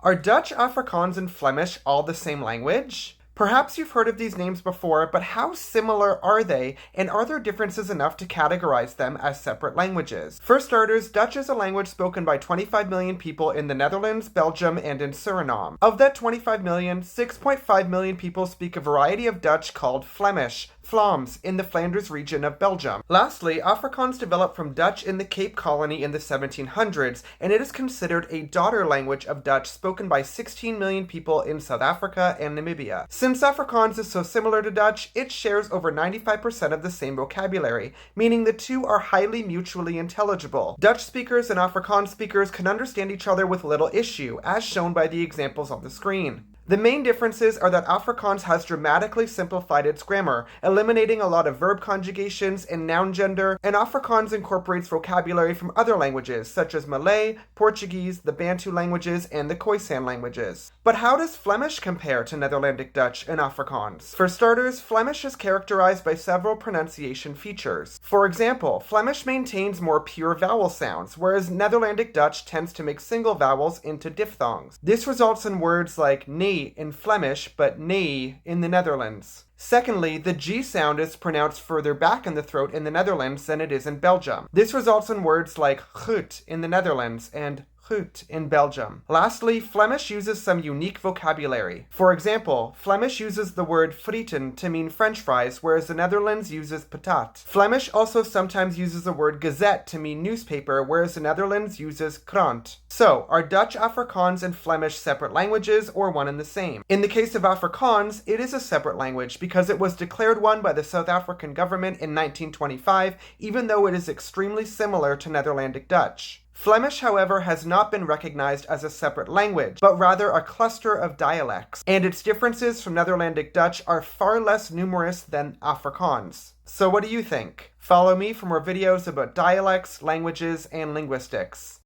Are Dutch, Afrikaans, and Flemish all the same language? Perhaps you've heard of these names before, but how similar are they, and are there differences enough to categorize them as separate languages? For starters, Dutch is a language spoken by 25 million people in the Netherlands, Belgium, and in Suriname. Of that 25 million, 6.5 million people speak a variety of Dutch called Flemish, Vlaams, in the Flanders region of Belgium. Lastly, Afrikaans developed from Dutch in the Cape Colony in the 1700s, and it is considered a daughter language of Dutch spoken by 16 million people in South Africa and Namibia. Since Afrikaans is so similar to Dutch, it shares over 95% of the same vocabulary, meaning the two are highly mutually intelligible. Dutch speakers and Afrikaans speakers can understand each other with little issue, as shown by the examples on the screen. The main differences are that Afrikaans has dramatically simplified its grammar, eliminating a lot of verb conjugations and noun gender, and Afrikaans incorporates vocabulary from other languages, such as Malay, Portuguese, the Bantu languages, and the Khoisan languages. But how does Flemish compare to Netherlandic Dutch and Afrikaans? For starters, Flemish is characterized by several pronunciation features. For example, Flemish maintains more pure vowel sounds, whereas Netherlandic Dutch tends to make single vowels into diphthongs. This results in words like nee in Flemish, but nee in the Netherlands. Secondly, the G sound is pronounced further back in the throat in the Netherlands than it is in Belgium. This results in words like goed in the Netherlands and goed in Belgium. Lastly, Flemish uses some unique vocabulary. For example, Flemish uses the word frieten to mean French fries, whereas the Netherlands uses patat. Flemish also sometimes uses the word gazette to mean newspaper, whereas the Netherlands uses krant. So, are Dutch, Afrikaans, and Flemish separate languages or one and the same? In the case of Afrikaans, it is a separate language because it was declared one by the South African government in 1925, even though it is extremely similar to Netherlandic Dutch. Flemish, however, has not been recognized as a separate language, but rather a cluster of dialects, and its differences from Netherlandic Dutch are far less numerous than Afrikaans. So what do you think? Follow me for more videos about dialects, languages, and linguistics.